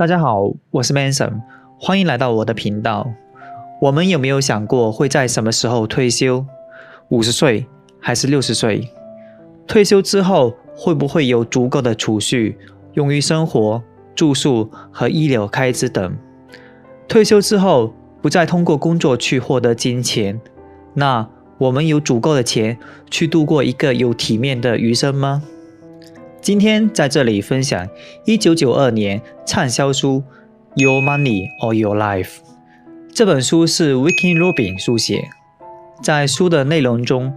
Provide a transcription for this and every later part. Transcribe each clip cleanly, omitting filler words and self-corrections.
大家好，我是 Manson， 欢迎来到我的频道。我们有没有想过会在什么时候退休？50岁还是60岁？退休之后会不会有足够的储蓄用于生活、住宿和医疗开支等？退休之后不再通过工作去获得金钱，那我们有足够的钱去度过一个有体面的余生吗？今天在这里分享1992年畅销书 Your Money or Your Life。 这本书是 Vicki Rubin 书写。在书的内容中，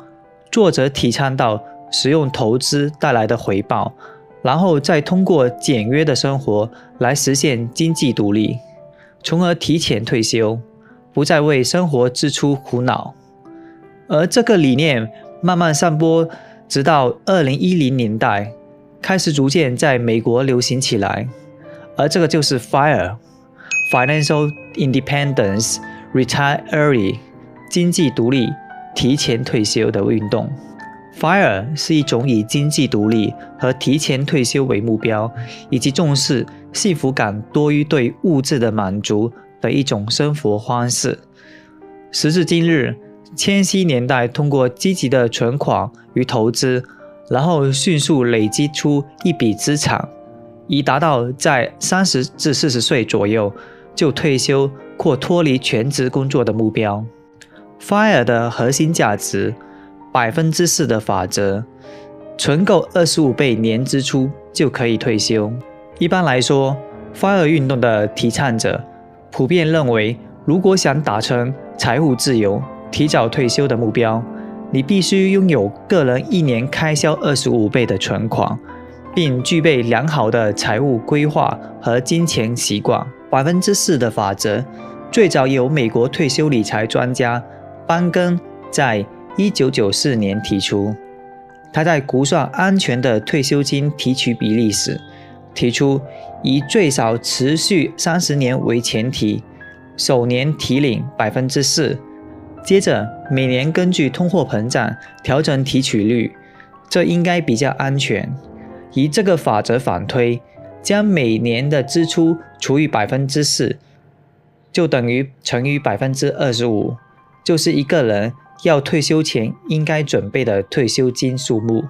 作者提倡到使用投资带来的回报，然后再通过简约的生活来实现经济独立，从而提前退休，不再为生活支出苦恼。而这个理念慢慢散播，直到2010年代开始逐渐在美国流行起来，而这个就是 FIRE Financial Independence Retire Early 经济独立提前退休的运动。 FIRE 是一种以经济独立和提前退休为目标，以及重视幸福感多于对物质的满足的一种生活方式。时至今日，千禧年代通过积极的存款与投资，然后迅速累积出一笔资产，以达到在30至40岁左右就退休或脱离全职工作的目标。 FIRE 的核心价值 4% 的法则，存够25倍年支出就可以退休。一般来说， FIRE 运动的提倡者普遍认为，如果想达成财务自由、提早退休的目标，你必须拥有个人1年开销25倍的存款，并具备良好的财务规划和金钱习惯。4% 的法则最早由美国退休理财专家班根在1994年提出。他在估算安全的退休金提取比例时，提出以最少持续30年为前提，首年提领 4%，接着每年根据通货膨胀调整提取率，这应该比较安全。以这个法则反推，将每年的支出除以 4%， 就等于乘以 25%， 就是一个人要退休前应该准备的退休金数目。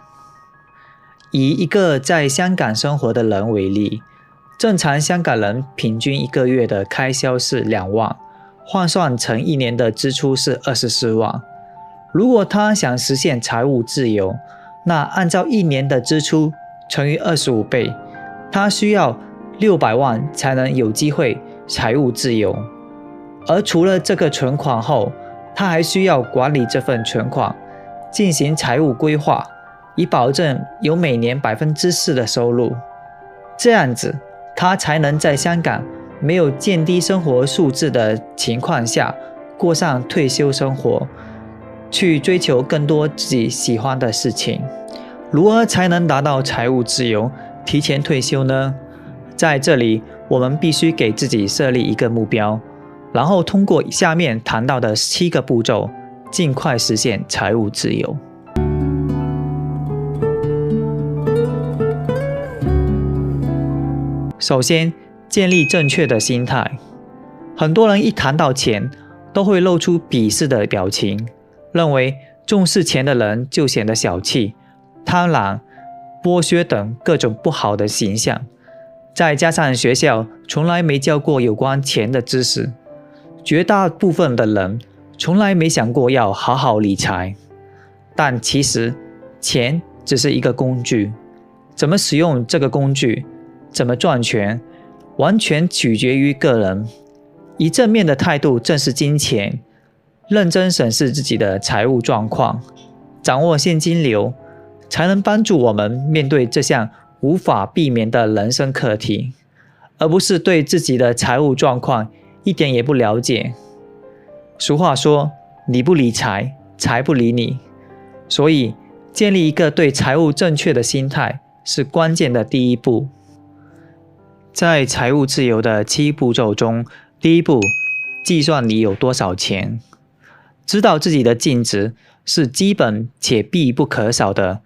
以一个在香港生活的人为例，正常香港人平均一个月的开销是2万，换算成1年的支出是24万。如果他想实现财务自由，那按照1年的支出乘以25倍，他需要600万才能有机会财务自由。而除了这个存款后，他还需要管理这份存款，进行财务规划，以保证有每年 4% 的收入。这样子，他才能在香港没有降低生活素质的情况下，过上退休生活，去追求更多自己喜欢的事情。如何才能达到财务自由、提前退休呢？在这里，我们必须给自己设立一个目标，然后通过下面谈到的7个步骤，尽快实现财务自由。首先，建立正确的心态。很多人一谈到钱，都会露出鄙视的表情，认为重视钱的人就显得小气、贪婪、剥削等各种不好的形象。再加上学校从来没教过有关钱的知识，绝大部分的人从来没想过要好好理财。但其实，钱只是一个工具，怎么使用这个工具，怎么赚钱，完全取决于个人。以正面的态度正视金钱，认真审视自己的财务状况，掌握现金流，才能帮助我们面对这项无法避免的人生课题，而不是对自己的财务状况一点也不了解。俗话说，你不理财，财不理你。所以，建立一个对财务正确的心态是关键的第一步。在财务自由的7步骤中，第一步，计算你有多少钱。知道自己的净值是基本且必不可少的，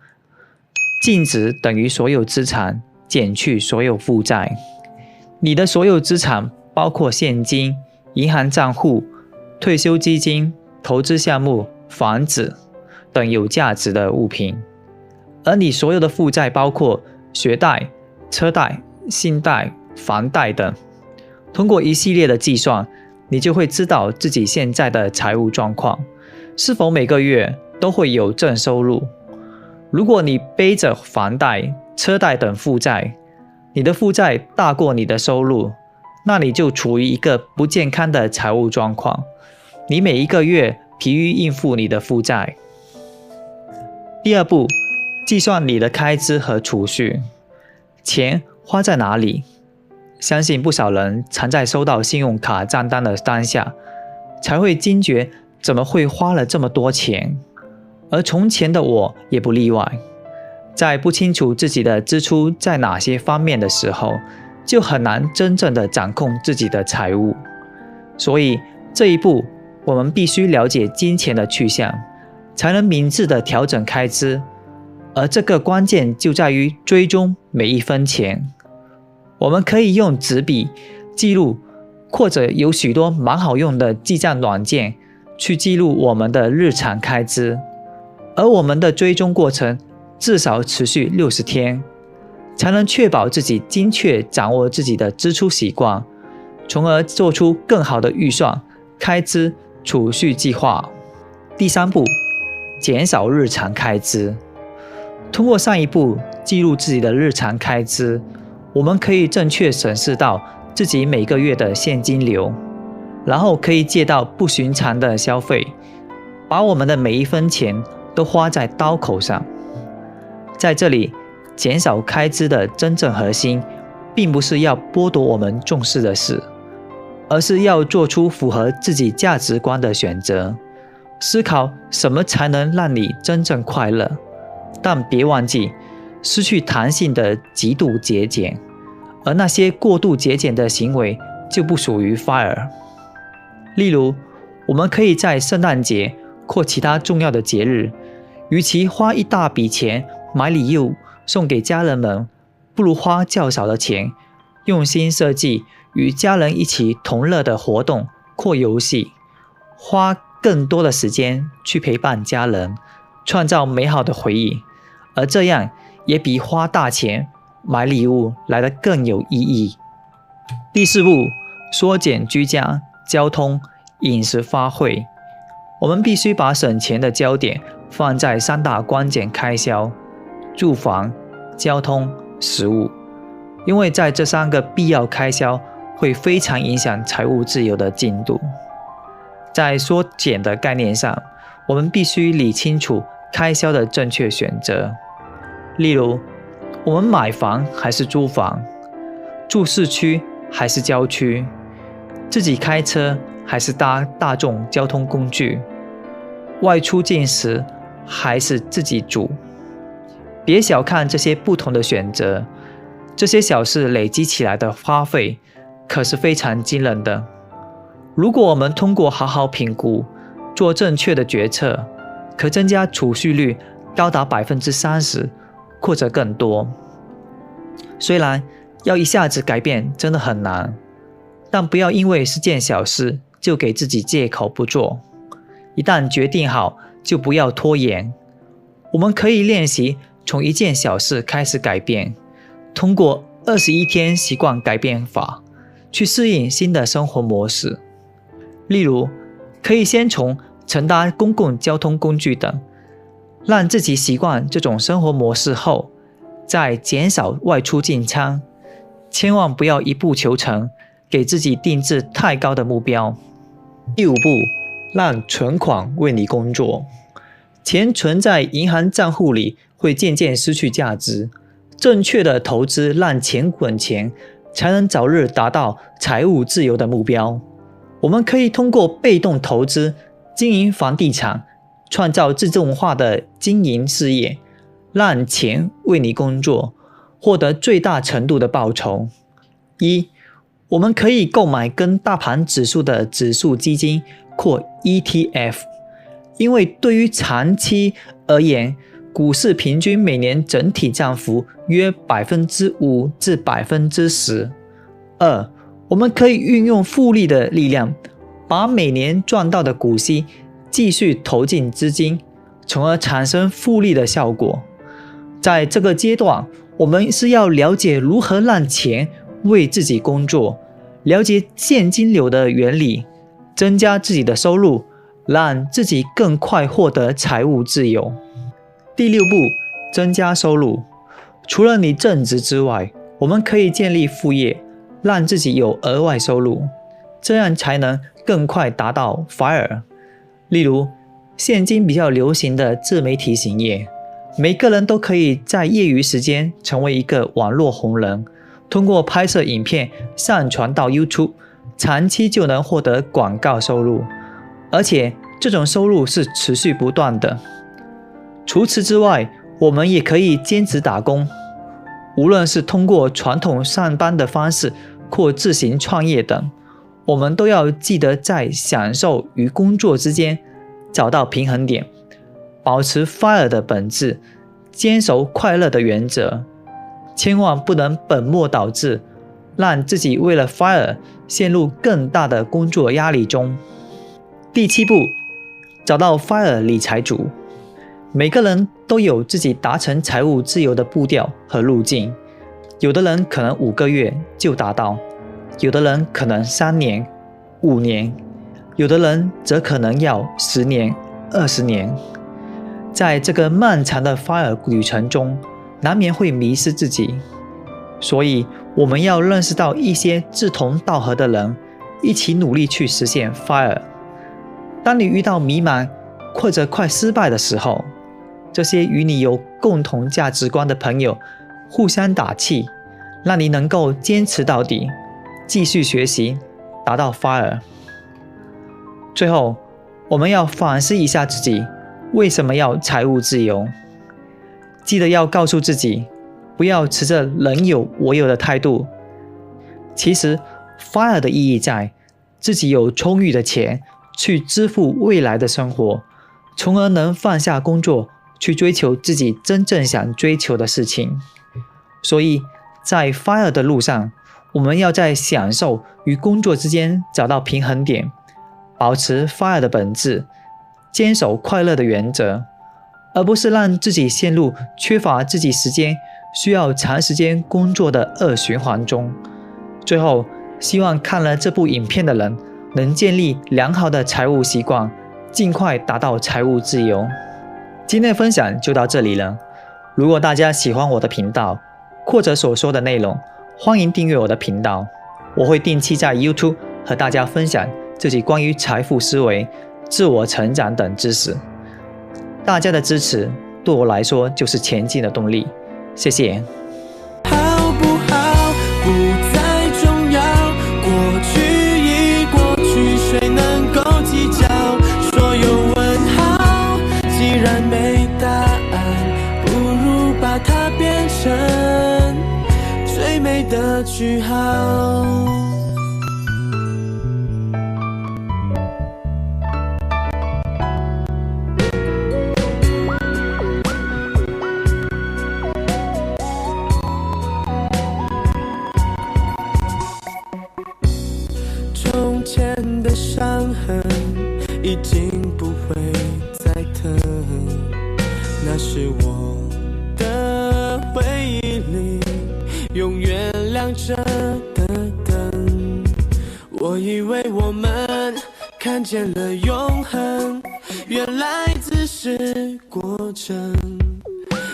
净值等于所有资产减去所有负债。你的所有资产包括现金、银行账户、退休基金、投资项目、房子等有价值的物品，而你所有的负债包括学贷、车贷、信贷、房贷等。通过一系列的计算，你就会知道自己现在的财务状况，是否每个月都会有正收入。如果你背着房贷、车贷等负债，你的负债大过你的收入，那你就处于一个不健康的财务状况。你每一个月疲于应付你的负债。第二步，计算你的开支和储蓄。钱花在哪里？相信不少人常在收到信用卡账单的当下，才会惊觉怎么会花了这么多钱，而从前的我也不例外。在不清楚自己的支出在哪些方面的时候，就很难真正的掌控自己的财务。所以这一步，我们必须了解金钱的去向，才能明智的调整开支。而这个关键就在于追踪每一分钱。我们可以用纸笔记录，或者有许多蛮好用的记账软件去记录我们的日常开支，而我们的追踪过程至少持续60天，才能确保自己精确掌握自己的支出习惯，从而做出更好的预算、开支、储蓄计划。第三步，减少日常开支。通过上一步记录自己的日常开支，我们可以正确审视到自己每个月的现金流，然后可以戒到不寻常的消费，把我们的每一分钱都花在刀口上。在这里，减少开支的真正核心，并不是要剥夺我们重视的事，而是要做出符合自己价值观的选择，思考什么才能让你真正快乐。但别忘记，失去弹性的极度节俭，而那些过度节俭的行为就不属于 FIRE。例如，我们可以在圣诞节或其他重要的节日，与其花一大笔钱买礼物送给家人们，不如花较少的钱，用心设计与家人一起同乐的活动或游戏，花更多的时间去陪伴家人，创造美好的回忆，而这样也比花大钱买礼物来得更有意义。第四步，缩减居家、交通、饮食花费。我们必须把省钱的焦点放在3大关键开销：住房、交通、食物，因为在这3个必要开销会非常影响财务自由的进度。在缩减的概念上，我们必须理清楚开销的正确选择。例如，我们买房还是租房，住市区还是郊区，自己开车还是搭大众交通工具，外出进食还是自己煮。别小看这些不同的选择，这些小事累积起来的花费可是非常惊人的。如果我们通过好好评估，做正确的决策，可增加储蓄率高达 30%或者更多。虽然要一下子改变真的很难，但不要因为是件小事就给自己借口不做。一旦决定好，就不要拖延。我们可以练习从一件小事开始改变，通过21天习惯改变法去适应新的生活模式。例如，可以先从乘搭公共交通工具等，让自己习惯这种生活模式后，再减少外出进餐。千万不要一步求成，给自己定制太高的目标。第5步，让存款为你工作。钱存在银行账户里会渐渐失去价值，正确的投资让钱滚钱，才能早日达到财务自由的目标。我们可以通过被动投资、经营房地产，创造自动化的经营事业，让钱为你工作，获得最大程度的报酬。1. 我们可以购买跟大盘指数的指数基金或 ETF， 因为对于长期而言，股市平均每年整体涨幅约 5% 至 10%， 2，我们可以运用复利的力量，把每年赚到的股息继续投进资金，从而产生复利的效果。在这个阶段，我们是要了解如何让钱为自己工作，了解现金流的原理，增加自己的收入，让自己更快获得财务自由。第6步，增加收入。除了你正职之外，我们可以建立副业，让自己有额外收入，这样才能更快达到 FIRE。例如，现今比较流行的自媒体行业，每个人都可以在业余时间成为一个网络红人，通过拍摄影片上传到 YouTube， 长期就能获得广告收入，而且这种收入是持续不断的。除此之外，我们也可以兼职打工，无论是通过传统上班的方式或自行创业等，我们都要记得在享受与工作之间找到平衡点，保持 FIRE 的本质，坚守快乐的原则，千万不能本末倒置，让自己为了 FIRE 陷入更大的工作压力中。第7步，找到 FIRE 理财组。每个人都有自己达成财务自由的步调和路径，有的人可能5个月就达到，有的人可能3年、5年，有的人则可能要10年、20年。在这个漫长的 FIRE 旅程中，难免会迷失自己，所以我们要认识到一些志同道合的人，一起努力去实现 FIRE。当你遇到迷茫或者快失败的时候，这些与你有共同价值观的朋友互相打气，让你能够坚持到底，继续学习，达到 FIRE。 最后，我们要反思一下自己为什么要财务自由，记得要告诉自己，不要持着人有我有的态度。其实 FIRE 的意义在自己有充裕的钱去支付未来的生活，从而能放下工作，去追求自己真正想追求的事情。所以在 FIRE 的路上，我们要在享受与工作之间找到平衡点，保持 FIRE 的本质，坚守快乐的原则，而不是让自己陷入缺乏自己时间，需要长时间工作的恶循环中。最后，希望看了这部影片的人能建立良好的财务习惯，尽快达到财务自由。今天的分享就到这里了。如果大家喜欢我的频道或者所说的内容，欢迎订阅我的频道，我会定期在 YouTube 和大家分享自己关于财富思维、自我成长等知识。大家的支持对我来说就是前进的动力，谢谢。好不好不再重要，过去已过去，谁能够计较所有问号？既然没答案，不如把它变成最美的句号。从前的伤痕已经不会再疼，那是我的回忆里永远亮着的灯。我以为我们看见了永恒，原来只是过程。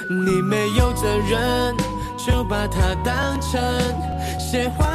你没有责任，就把它当成些话